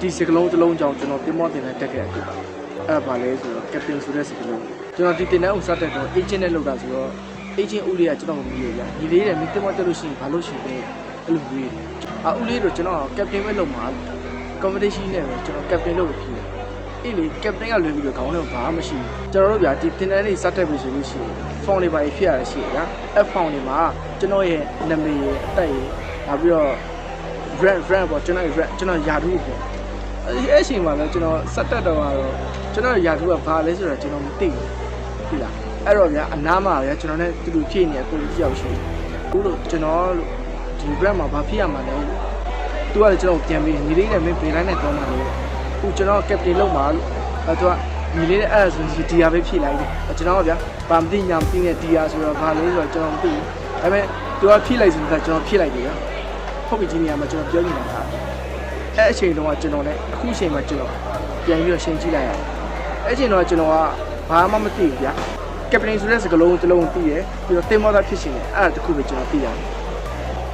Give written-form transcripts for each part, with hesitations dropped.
ဒီစကလုံးတစ်လုံးကြောင့်ကျွန်တော်တင်မောတင်တဲ့တက်ခဲ့တယ်အဲ့ဒါပါလဲဆိုတော့ captain ဆိုတဲ့စကလုံးကျွန်တော်ဒီတင်တဲ့ဥစားတက်တော့ agent နဲ့လောက်တာဆိုတော့ agent ဦးလေးကကျွန်တော်မမြည်ရညီလေးတဲ့မင်းတင်မောတက်လို့ရှိရင်ဘာလို့ရှိလဲအဲ့လိုမျိုးဦးလေးတော့ကျွန်တော် captain ပဲလုပ်မှာ competition နဲ့ပဲကျွန်တော် captain လုပ်ဖြစ်တယ်အေးလေ captain ကလွယ်ပြီးတော့ခေါင်းထဲဘာမှမရှိဘူးကျွန်တော်တို့ဗျာဒီတင်တဲ့နေ့စတက်ပြီဆိုလို့ရှိရင် phone လေးပါဖြစ်ရတာရှိရအဲ့ phone လေးမှာကျွန်တော်ရဲ့နာမည်ရဲ့အတက်ရဲ့နောက်ပြီးတော့ brand ပေါ့ကျွန်တော်ယာတူပေါ့အဲ့အချိန်မှာလည်းကျွန်တော်စက်တက်တော့ကျွန်တော်ယာတူကဘာလဲဆိုတော့ကျွန်တော်မသိဘူးသိလားအဲ့တော့ဗျာအနားမှာဗျာကျွန်တော်နဲ့တူတူဖြည့်နေတဲ့ကိုကြီးကြောက်ရှိတယ်အခုလို့ကျွန်တော်ဒီ brand မှာဘာဖြစ်ရမှာလဲသူကလည်းကျွန်တော်ပြန်ပြီးညီလေးနဲ့မင်းပြင်လိုက်နဲ့တော့မှာလို့အခုကျွန်တော် captain လုပ်မှာလို့သူကညီလေးနဲ့အဲ့ဒါဆိုဒီဒီယာပဲဖြည့်လိုက်တယ်ကျွန်တော်ကဗျာဘာမသိညာမသိနဲ့ဒီယာဆိုတော့ဘာလဲဆိုတော့ကျွန်တော်မသိဘူးဒါပေမဲ့သူကဖြည့်လိုက်ဆိုတော့ကျွန်တော်ဖြည့်လိုက်တယ်ဗျာဟုတ်ပြီဒီနေရာမှာကျွန်တော်ပြောနေတာအဲ့အချိန်တုန်းကကျွန်တော်လည်းအခုအချိန်မှာကျွန်တော်ပြန်ပြီးတော့ရှင်းကြည့်လိုက်ရတယ်အဲ့အချိန်တုန်းကကျွန်တော်ကဘာမှမသိဘူးဗျာကက်ပတိန်ဆိုတဲ့စကားလုံးတစ်လုံးသိတယ်ပြီးတော့တင်မောသားဖြစ်ရှင်တယ်အဲ့ဒါတခုပဲကျွန်တော်သိရတယ်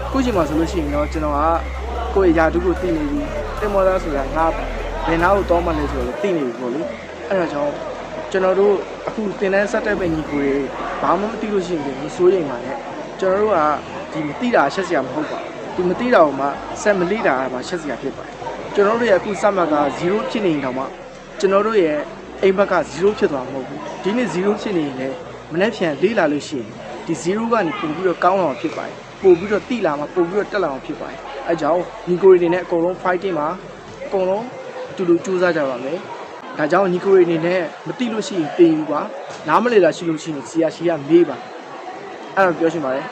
အခုချိန်မှာဆိုလို့ရှိရင်တော့ကျွန်တော်ကကိုယ့်ရာထူးကိုသိနေပြီတင်မောသားဆိုတာငါဘယ်နာကိုတောင်းမှလဲဆိုတော့သိနေပြီပေါ့လေအဲ့ဒါကြောင့်ကျွန်တော်တို့အခုတင်တန်းစက်တက်ပဲညီကိုတွေဘာမှမသိလို့ရှိရင်မစိုးရိမ်ပါနဲ့ကျွန်တော်တို့ကဒီမသိတာရှက်စရာမဟုတ်ပါဘူးဒီမသိတာကိုမှဆက်မလိတာကမှရှက်စရာဖြစ်ပါတယ်ကျွန်တော်တို့ရဲ့အခုစမှတ်က0ဖြစ်နေရင်တော့မှကျွန်တော်တို့ရဲ့အိမ်ဘက်က0ဖြစ်သွားမှာမဟုတ်ဘူးဒီနေ့0ဖြစ်နေရင်လည်းမနေ့ပြန်လေးလာလို့ရှိရင်ဒီ0ကနေပို့ပြီးတော့ကောင်းအောင်ဖြစ်ပါတယ်ပို့ပြီးတော့တိလာမှာပို့ပြီးတော့တက်လာအောင်ဖြစ်ပါတယ်အဲကြောင့်ညီကိုတွေနဲ့အကုန်လုံး fighting မှာအကုန်လုံးတူတူကြိုးစားကြပါမယ်ဒါကြောင့်ညီကိုတွေအနေနဲ့မတိလို့ရှိရင်တင်ယူပါနားမလည်တာရှိလို့ရှိရင် CRC ကမေးပါအဲ့ဒါပြောချင်ပါတယ်